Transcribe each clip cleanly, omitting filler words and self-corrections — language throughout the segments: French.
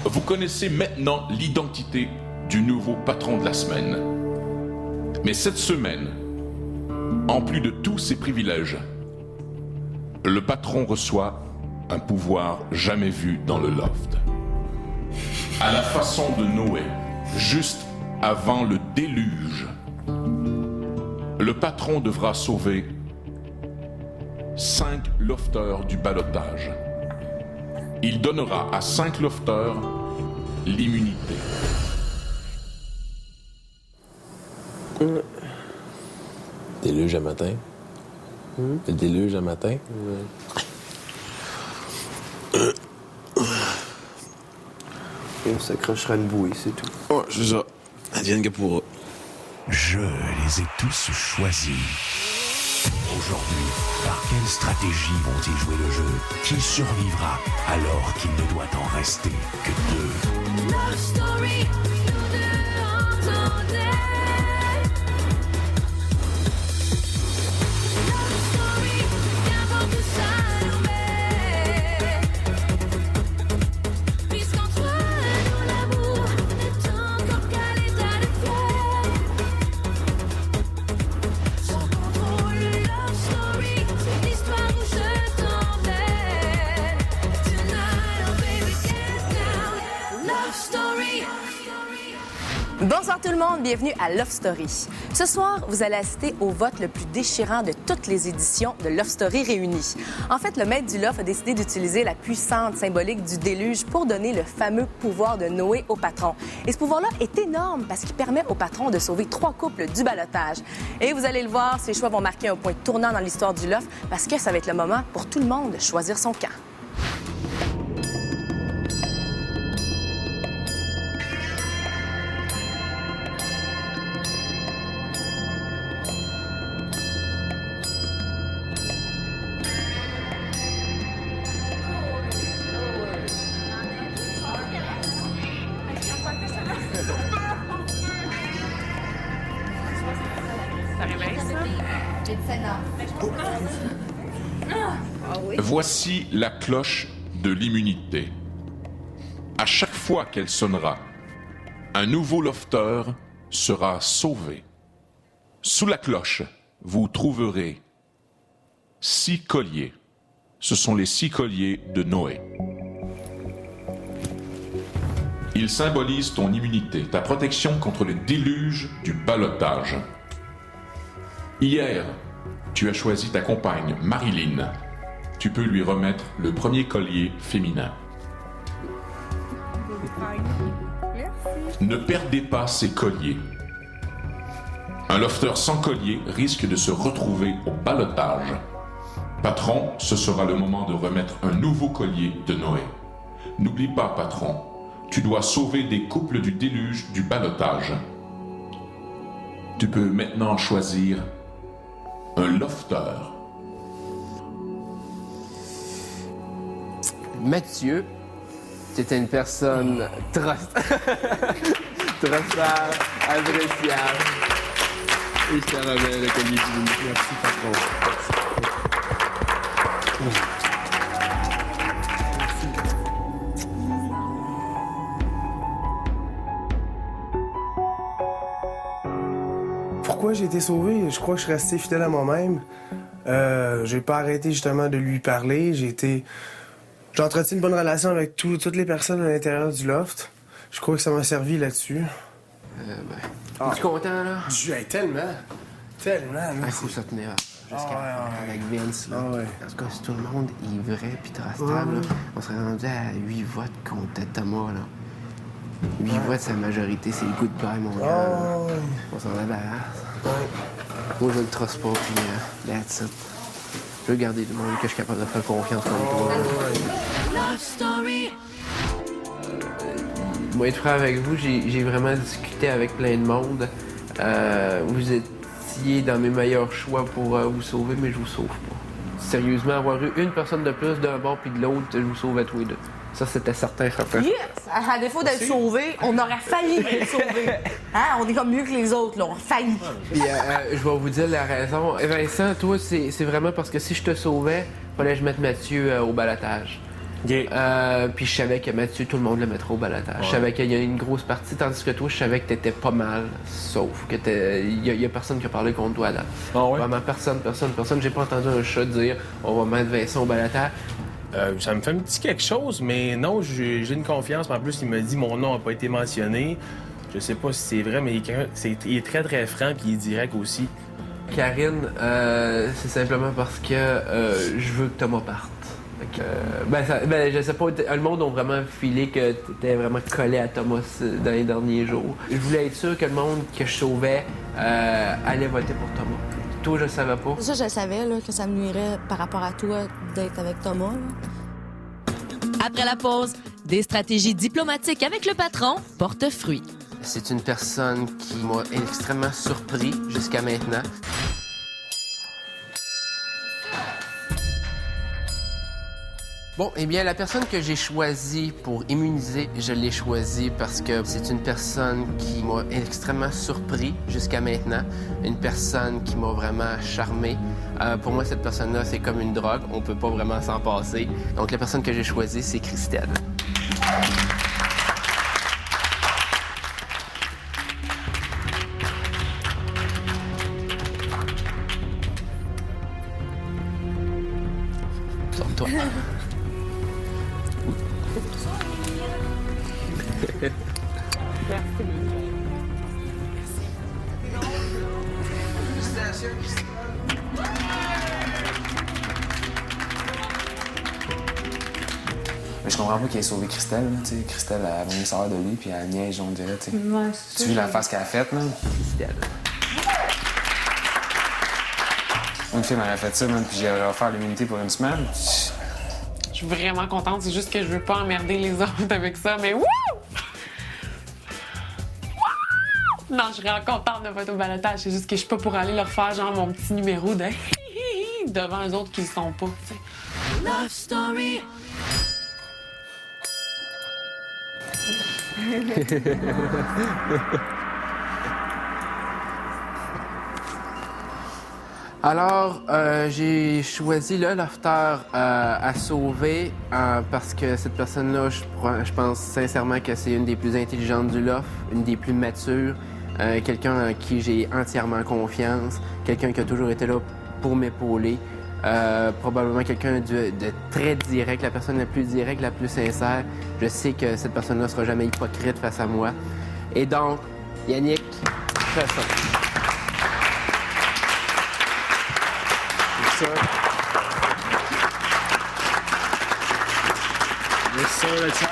Vous connaissez maintenant l'identité du nouveau patron de la semaine. Mais cette semaine, en plus de tous ses privilèges, le patron reçoit un pouvoir jamais vu dans le loft. À la façon de Noé, juste avant le déluge, le patron devra sauver 5 lofters du ballottage. Il donnera à 5 lofters l'immunité. Déluge à matin. Le déluge à matin. On s'accrochera une bouée, c'est tout. Ouais, c'est ça. Advienne que pourra. Je les ai tous choisis. Aujourd'hui, par quelle stratégie vont-ils jouer le jeu? Qui survivra alors qu'il ne doit en rester que 2? Love story, nous deux entendez. Love story, qu'importe où ça nous met. Puisqu'entre nous l'amour n'est encore qu'à l'état de fleur. Sans contrôle, love story, c'est l'histoire où je t'emmène. Tonight, oh baby, get down. Love story. Bonsoir tout le monde, bienvenue à Love Story. Ce soir, vous allez assister au vote le plus déchirant de toutes les éditions de Love Story réunies. En fait, le maître du Loft a décidé d'utiliser la puissante symbolique du déluge pour donner le fameux pouvoir de Noé au patron. Et ce pouvoir-là est énorme parce qu'il permet au patron de sauver 3 couples du ballottage. Et vous allez le voir, ces choix vont marquer un point tournant dans l'histoire du Loft parce que ça va être le moment pour tout le monde de choisir son camp. Voici la cloche de l'immunité. À chaque fois qu'elle sonnera, un nouveau lofter sera sauvé. Sous la cloche, vous trouverez 6 colliers. Ce sont les 6 colliers de Noé. Ils symbolisent ton immunité, ta protection contre le déluge du ballottage. Hier, tu as choisi ta compagne, Marilyn. Tu peux lui remettre le premier collier féminin. Ne perdez pas ces colliers. Un lofter sans collier risque de se retrouver au ballottage. Patron, ce sera le moment de remettre un nouveau collier de Noé. N'oublie pas, patron, tu dois sauver des couples du déluge du ballottage. Tu peux maintenant choisir un lofter. Mathieu, tu étais une personne trossable, appréciable. Et je te remets le collier du Louis. Merci, patron. Pourquoi j'ai été sauvé? Je crois que je suis resté fidèle à moi-même. J'ai pas arrêté justement de lui parler. J'ai entretenu une bonne relation avec toutes les personnes à l'intérieur du loft. Je crois que ça m'a servi là-dessus. Es-tu content, là? Tellement. Tellement. Là, Il faut se tenir jusqu'à avec Vince, là. Ah ouais. En tout cas, si tout le monde est vrai puis trustable, là, on serait rendu à 8 votes contre Thomas, là. 8 votes, sa majorité, c'est le goodbye mondial. là. Ouais. On s'en débarrasse. Ouais. Moi, je le truste pas, puis that's it. Je veux garder le monde que je suis capable de faire confiance comme toi. là. Love story. Moi, être franc avec vous, j'ai vraiment discuté avec plein de monde. Vous étiez dans mes meilleurs choix pour vous sauver, mais je vous sauve pas. Sérieusement, avoir eu une personne de plus d'un bord puis de l'autre, je vous sauve à tous les deux. Ça, c'était certain. Yes! À défaut d'être sauvé, on aurait failli être sauvé. Hein? On est comme mieux que les autres, là. On a failli. Puis, je vais vous dire la raison. Vincent, toi, c'est vraiment parce que si je te sauvais, fallait que je mette Mathieu au balotage. Puis je savais que Mathieu, tout le monde le mettrait au balotage. Je savais qu'il y a une grosse partie, tandis que toi, je savais que t'étais pas mal, sauf que il y a personne qui a parlé contre toi là. Ah ouais? Vraiment personne. J'ai pas entendu un chat dire on va mettre Vincent au balotage. Ça me fait un petit quelque chose, mais non, j'ai une confiance. En plus, il m'a dit mon nom n'a pas été mentionné. Je sais pas si c'est vrai, mais il est très, très franc puis il est direct aussi. Karine, c'est simplement parce que je veux que Thomas parte. Je sais pas, le monde a vraiment filé que t'étais vraiment collé à Thomas dans les derniers jours. Je voulais être sûr que le monde que je sauvais allait voter pour Thomas. Toi, je savais pas. Ça, je savais là, que ça me nuirait par rapport à toi d'être avec Thomas. Là. Après la pause, des stratégies diplomatiques avec le patron portent fruit. C'est une personne qui m'a extrêmement surpris jusqu'à maintenant. Bon, eh bien, la personne que j'ai choisie pour immuniser, je l'ai choisie parce que c'est une personne qui m'a extrêmement surpris jusqu'à maintenant. Une personne qui m'a vraiment charmé. Pour moi, cette personne-là, c'est comme une drogue. On peut pas vraiment s'en passer. Donc, la personne que j'ai choisie, c'est Christelle. Sors-toi. Mais je comprends pas qu'il ait sauvé Christelle. Là, t'sais. Christelle, elle a venu savoir de lui, puis elle niaise, on dirait. T'sais. Ouais, Tu as vu la face qu'elle a faite, man? Christelle. Une fille m'aurait fait ça, man, puis j'aurais offert l'immunité pour une semaine. Je suis vraiment contente, c'est juste que je veux pas emmerder les autres avec ça, mais wouh! Non, je serais contente de voter au balotage, c'est juste que je suis pas pour aller leur faire genre mon petit numéro de devant les autres qui le sont pas, tu sais. Love Story. Alors, j'ai choisi le lofter à sauver parce que cette personne-là, je pense sincèrement que c'est une des plus intelligentes du loft, une des plus matures, quelqu'un en qui j'ai entièrement confiance, quelqu'un qui a toujours été là pour m'épauler, probablement quelqu'un de très direct, la personne la plus directe, la plus sincère. Je sais que cette personne-là sera jamais hypocrite face à moi. Et donc, Yannick, fais ça. Yes, sir, le chum.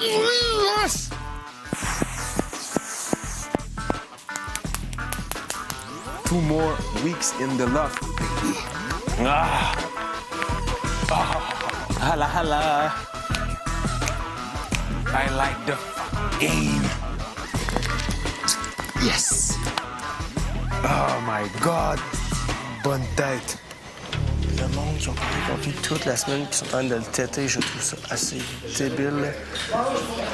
Yes! 2 more weeks in the loft. Hala hala. I like the game. Yes. Oh my God. Bonne tête. Le monde, ils ont parlé contre lui toute la semaine, puis ils sont en train de le têter. Je trouve ça assez débile.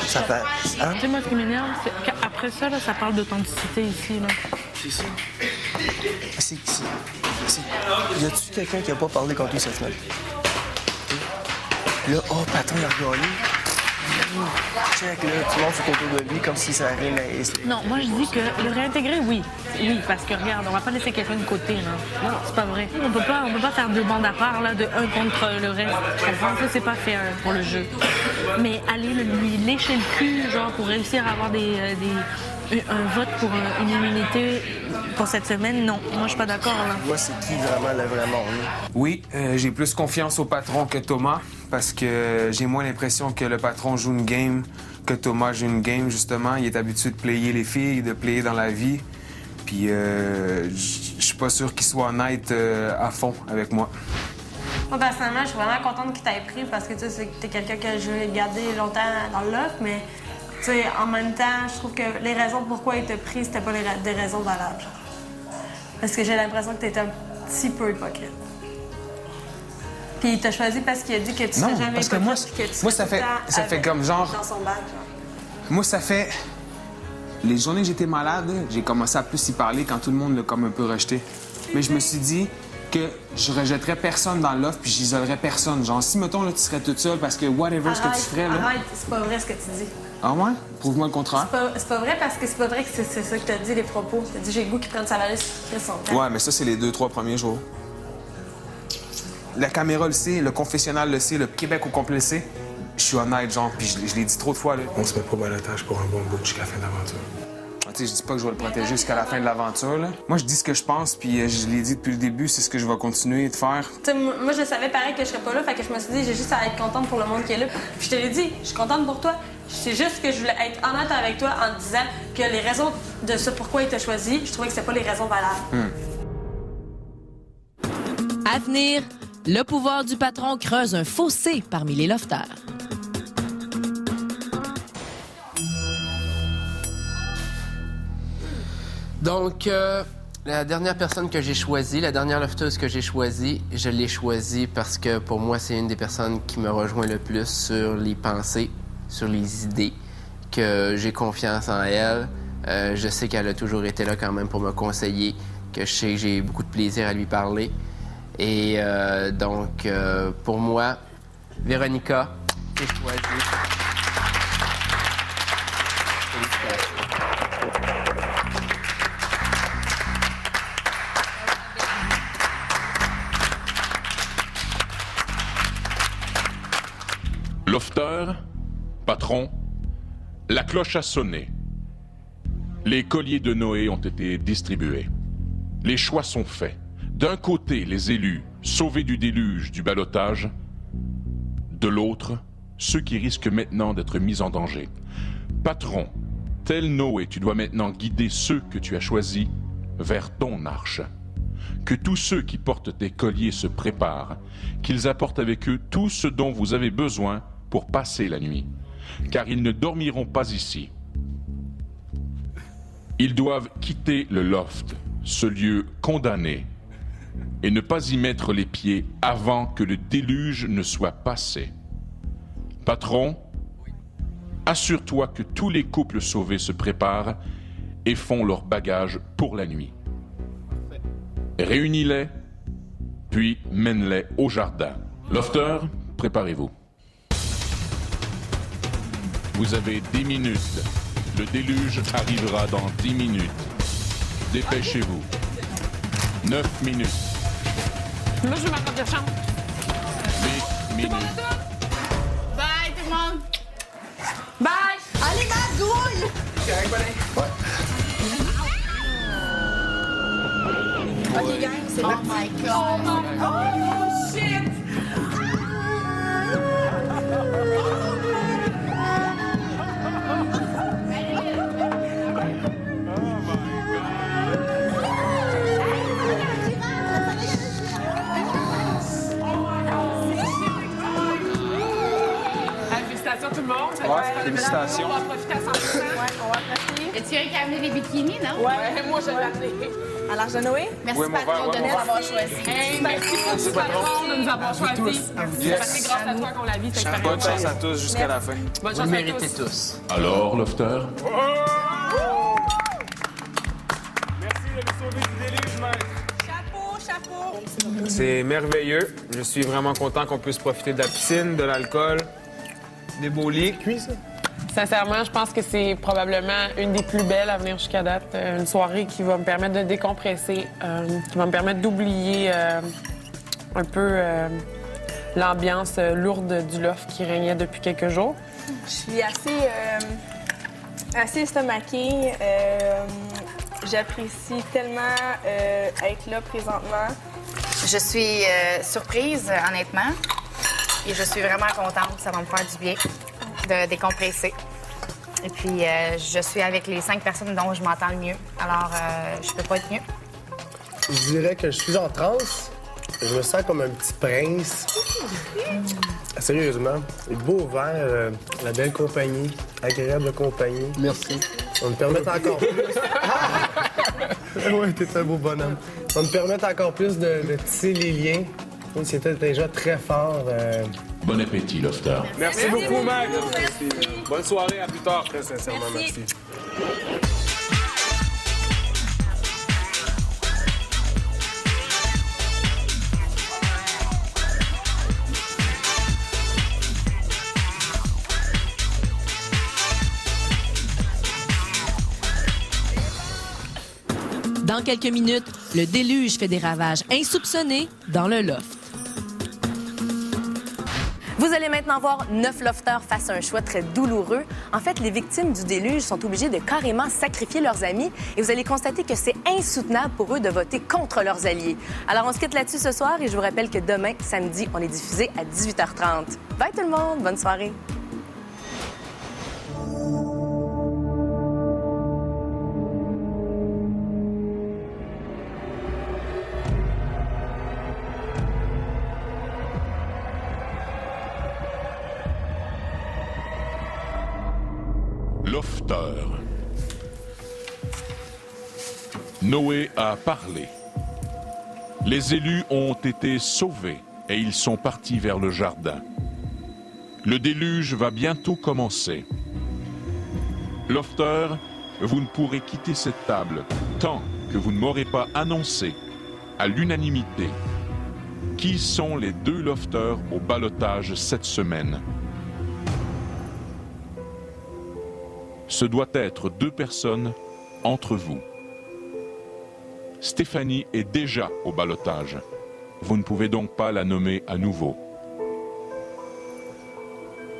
Ça fait... Hein? Tu sais, moi, ce qui m'énerve, c'est qu'après ça, là, ça parle d'authenticité ici, là. C'est ça. Y a-tu quelqu'un qui a pas parlé contre lui cette semaine? Là, oh, patron, il a regardé. Check, là, tout le monde fait autour de lui comme si ça rien à... Non, moi, je dis que le réintégrer, oui. Oui, parce que, regarde, on va pas laisser quelqu'un de côté, là. Non, c'est pas vrai. On peut pas faire deux bandes à part, là, de un contre le reste. Tu comprends? Ça, c'est pas fair pour le jeu. Mais aller lui lécher le cul, genre, pour réussir à avoir un vote pour une immunité pour cette semaine, non. Moi, je suis pas d'accord, là. Moi, c'est qui vraiment le vrai monde? Oui, j'ai plus confiance au patron que Thomas, parce que j'ai moins l'impression que le patron joue une game que Thomas joue une game, justement. Il est habitué de player les filles, de player dans la vie. Puis je suis pas sûr qu'il soit honnête à fond avec moi. Moi, personnellement, je suis vraiment contente qu'il t'ait pris parce que tu sais, t'es quelqu'un que je vais garder longtemps dans le loft, mais tu sais, en même temps, je trouve que les raisons pourquoi il t'a pris, c'était pas des raisons valables. Parce que j'ai l'impression que t'étais un petit peu hypocrite. Puis il t'a choisi parce qu'il a dit que tu serais jamais parce que hypocrite. moi, ça fait comme genre... Dans son bac, genre. Moi, ça fait... Les journées que j'étais malade, j'ai commencé à plus y parler quand tout le monde l'a comme un peu rejeté. Mais je me suis dit, que je rejetterais personne dans l'offre puis j'isolerais personne. Genre, si, mettons, là, tu serais toute seule parce que whatever ce que tu ferais, là... Arrête, c'est pas vrai ce que tu dis. Ah ouais? Prouve-moi le contraire. C'est pas vrai parce que c'est pas vrai que c'est ça que t'as dit, les propos. T'as dit j'ai le goût qu'ils prennent sa valise sur son temps. Ouais, mais ça, c'est les 2-3 premiers jours. La caméra le sait, le confessionnal le sait, le Québec au complet le sait. Je suis honnête, genre, puis je l'ai dit trop de fois, là. On se met pas au balotage pour un bon bout jusqu'à la fin de l'aventure. Ah, tu sais, je dis pas que je vais le protéger jusqu'à la fin de l'aventure, là. Moi, je dis ce que je pense, puis je l'ai dit depuis le début, c'est ce que je vais continuer de faire. Tu sais, moi, je savais pareil que je serais pas là, fait que je me suis dit, j'ai juste à être contente pour le monde qui est là. Puis je te l'ai dit, je suis contente pour toi. C'est juste que je voulais être honnête avec toi en te disant que les raisons de ce pourquoi il t'a choisi, je trouvais que c'était pas les raisons valables. À venir, le pouvoir du patron creuse un fossé parmi les lofters. Donc, la dernière personne que j'ai choisie, la dernière lofteuse que j'ai choisie, je l'ai choisie parce que pour moi, c'est une des personnes qui me rejoint le plus sur les pensées, sur les idées, que j'ai confiance en elle. Je sais qu'elle a toujours été là quand même pour me conseiller, que je sais que j'ai beaucoup de plaisir à lui parler. Et donc, pour moi, Véronica, j'ai choisi. Lofter, patron, la cloche a sonné. Les colliers de Noé ont été distribués. Les choix sont faits. D'un côté, les élus, sauvés du déluge du ballottage. De l'autre, ceux qui risquent maintenant d'être mis en danger. Patron, tel Noé, tu dois maintenant guider ceux que tu as choisis vers ton arche. Que tous ceux qui portent tes colliers se préparent, qu'ils apportent avec eux tout ce dont vous avez besoin pour passer la nuit, car ils ne dormiront pas ici. Ils doivent quitter le loft, ce lieu condamné, et ne pas y mettre les pieds avant que le déluge ne soit passé. Patron, assure-toi que tous les couples sauvés se préparent et font leur bagage pour la nuit. Réunis-les, puis mène-les au jardin. Lofter, préparez-vous. Vous avez 10 minutes. Le déluge arrivera dans 10 minutes. Dépêchez-vous. 9 minutes. Moi, je vais m'attendre de chambre. 8 minutes. Bye, tout le monde! Bye! Allez, magouille! OK, gang, c'est parti. Oh my God! Oh, shit! Félicitations tout le monde. Ouais, félicitations. On va profiter à 100%. Ouais, on va profiter. Et tu as qu'à amener des bikinis, non? Ouais, moi, je l'ai amené. À l'arche de Noé? Merci, Oui, mon patron, verre, de ouais, nous mon avoir choisis. Hey, merci beaucoup, patron, de nous avoir choisis. Parce que c'est grâce à toi qu'on l'a vu, cette expérience. Bonne chance à tous jusqu'à la fin. Bonne Vous chance le à méritez tous. tous. Alors, Lofter, Chapeau! C'est merveilleux. Je suis vraiment content qu'on puisse profiter de la piscine, de l'alcool, des beaux lits. Sincèrement, je pense que c'est probablement une des plus belles à venir jusqu'à date. Une soirée qui va me permettre de décompresser, qui va me permettre d'oublier un peu l'ambiance lourde du loft qui régnait depuis quelques jours. Je suis assez estomaquée. J'apprécie tellement être là présentement. Je suis surprise, honnêtement. Et je suis vraiment contente. Ça va me faire du bien de décompresser. Et puis, je suis avec les 5 personnes dont je m'entends le mieux. Alors, je peux pas être mieux. Je dirais que je suis en transe. Je me sens comme un petit prince. Sérieusement, le beau verre, la belle compagnie, agréable compagnie. Merci. On me permet encore plus. Oui, t'es un beau bonhomme. On me permet encore plus de tisser les liens. C'était déjà très fort. bon appétit, Lofter. Merci beaucoup, Mac. Merci. Bonne soirée, à plus tard. Très sincèrement, merci. Dans quelques minutes, le déluge fait des ravages insoupçonnés dans le loft. Vous allez maintenant voir 9 lofters face à un choix très douloureux. En fait, les victimes du déluge sont obligées de carrément sacrifier leurs amis et vous allez constater que c'est insoutenable pour eux de voter contre leurs alliés. Alors, on se quitte là-dessus ce soir et je vous rappelle que demain, samedi, on est diffusé à 18h30. Bye tout le monde! Bonne soirée! Lofter. Noé a parlé. Les élus ont été sauvés et ils sont partis vers le jardin. Le déluge va bientôt commencer. Lofter, vous ne pourrez quitter cette table tant que vous ne m'aurez pas annoncé à l'unanimité qui sont les 2 lofters au ballottage cette semaine. Ce doit être 2 personnes entre vous. Stéphanie est déjà au ballottage. Vous ne pouvez donc pas la nommer à nouveau.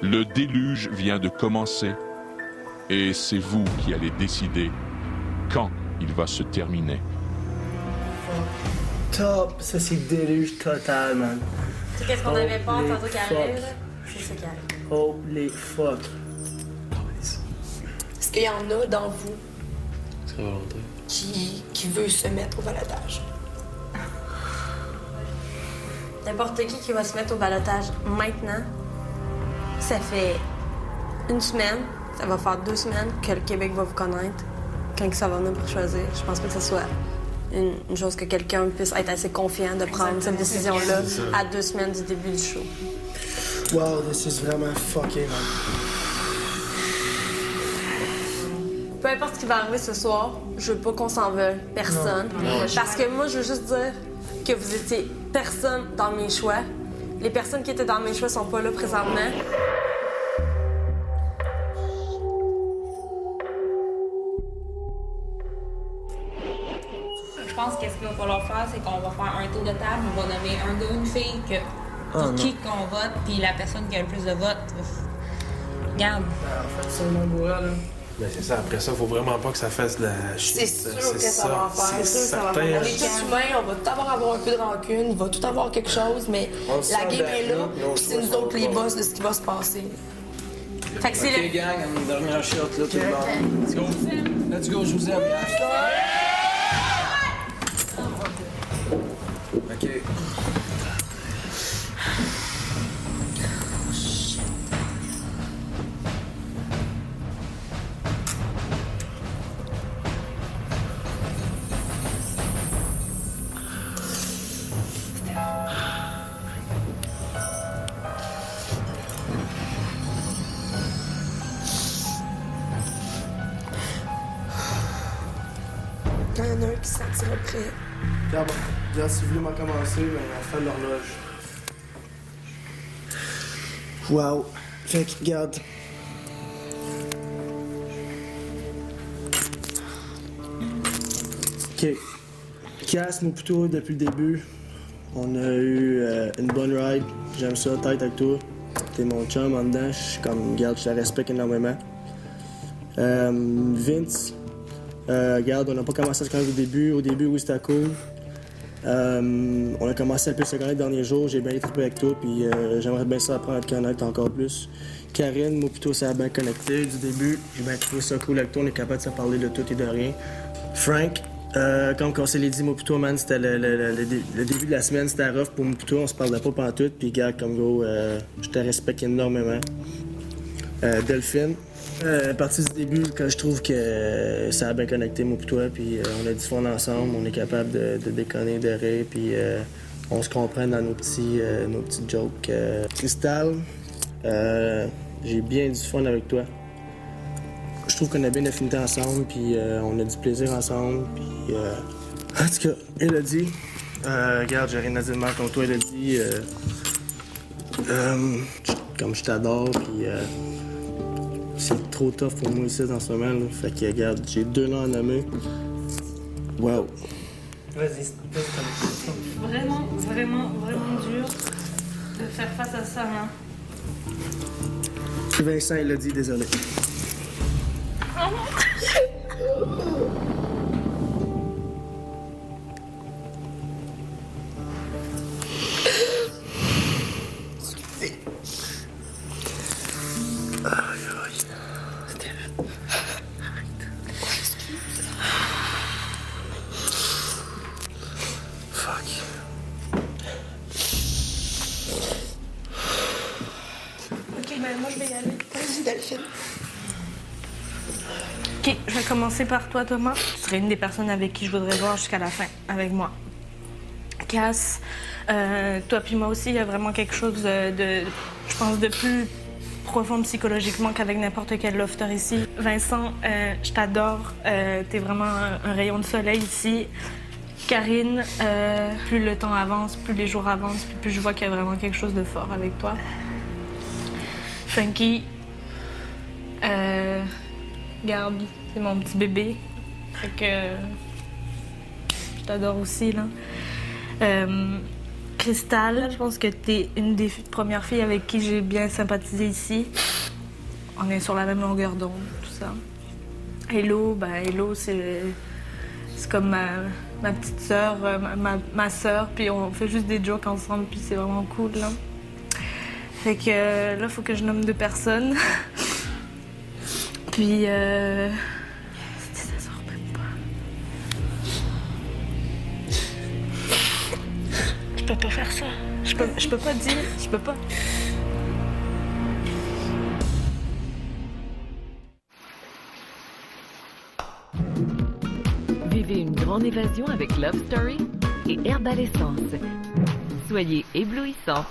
Le déluge vient de commencer et c'est vous qui allez décider quand il va se terminer. Top, ça c'est déluge total, man. Tu sais qu'est-ce qu'on avait pas Holy tantôt qui arrive, fuck. là? C'est ça qui arrive. Holy fuck. Est-ce qu'il y en a dans vous C'est volontaire. qui veut se mettre au balotage? N'importe qui va se mettre au ballottage maintenant, ça fait 1 semaine, ça va faire 2 semaines que le Québec va vous connaître. Quand ça va venir pour choisir, je pense pas que ce soit une chose que quelqu'un puisse être assez confiant de prendre cette décision-là à 2 semaines du début du show. Wow, this is vraiment fucking, man. Peu importe ce qui va arriver ce soir, je veux pas qu'on s'en veuille, personne. Parce que moi, je veux juste dire que vous étiez personne dans mes choix. Les personnes qui étaient dans mes choix sont pas là présentement. Je pense que ce qu'il va falloir faire, c'est qu'on va faire un tour de table, on va nommer un gars, une fille, que pour qui qu'on vote, puis la personne qui a le plus de votes. Regarde. En fait, c'est mon bourreau, là. Ben c'est ça, après ça, faut vraiment pas que ça fasse de la shit. C'est sûr que ça va en faire. C'est C'est sûr que ça va certain. faire. On est tous humains, on va tout avoir un peu de rancune, il va tout avoir quelque chose, mais On se la sent game est là, bien, on puis se c'est nous voit autres pas. les boss de ce qui va se passer. Fait que c'est Ok, gang, une dernière shot, là, tout le monde. Let's go. Let's go, je vous aime. Ok. Il y en a un qui se sentira prêt. Regarde, si vous voulez m'en commencer, ben, on fait l'horloge. Wow. Fait que, regarde. OK. Casse, moi, plutôt, depuis le début. On a eu une bonne ride. J'aime ça, tête avec toi. T'es mon chum en dedans. Je suis comme, regarde, je te respecte énormément. Vince. Regarde, on n'a pas commencé à se connaître au début. Au début, oui, c'était cool. On a commencé à plus se connaître les derniers jours. J'ai bien trippé avec toi, puis j'aimerais bien ça apprendre à te connaître encore plus. Karine, moi, plutôt, ça a bien connecté du début. J'ai bien trouvé ça cool avec toi. On est capable de se parler de tout et de rien. Frank, comme on s'est dit, moi, plutôt, man, c'était le début de la semaine, c'était rough pour moi, plutôt. On se parlait pas pendant tout, puis, regarde, comme gros, je te respecte énormément. Delphine. À partir du début, quand je trouve que ça a bien connecté, moi et toi, puis on a du fun ensemble, on est capable de déconner, de rire, puis on se comprend dans nos petits jokes. Cristal, j'ai bien du fun avec toi. Je trouve qu'on a bien affinité ensemble, puis on a du plaisir ensemble, puis... En tout cas, Elodie, regarde, j'ai rien à dire de mal contre toi, Elodie. Comme je t'adore, puis... c'est trop tough pour moi ici en ce moment. Là. Fait que regarde, j'ai 2 noms à nommer. Wow. Vas-y, Vraiment, vraiment, vraiment dur de faire face à ça, hein. Vincent, il l'a dit, désolé. Ok, ben moi je vais y aller. Vas-y, Delphine. Ok, je vais commencer par toi, Thomas. Tu serais une des personnes avec qui je voudrais voir jusqu'à la fin, avec moi. Cass, toi puis moi aussi, il y a vraiment quelque chose je pense, de plus profond psychologiquement qu'avec n'importe quel lofter ici. Vincent, je t'adore. T'es vraiment un rayon de soleil ici. Karine, plus le temps avance, plus les jours avancent, plus je vois qu'il y a vraiment quelque chose de fort avec toi. Frankie, garde, c'est mon petit bébé. Fait que je t'adore aussi, là. Crystal, je pense que t'es une des premières filles avec qui j'ai bien sympathisé ici. On est sur la même longueur d'onde, tout ça. Hello, Hello, c'est comme ma petite sœur, ma sœur, puis on fait juste des jokes ensemble, puis c'est vraiment cool, là. Fait que là, il faut que je nomme 2 personnes. Puis, ça sort même pas. Je peux pas faire ça. Je peux pas dire, je peux pas. Vivez une grande évasion avec Love Story et Herbal Essence. Soyez éblouissantes.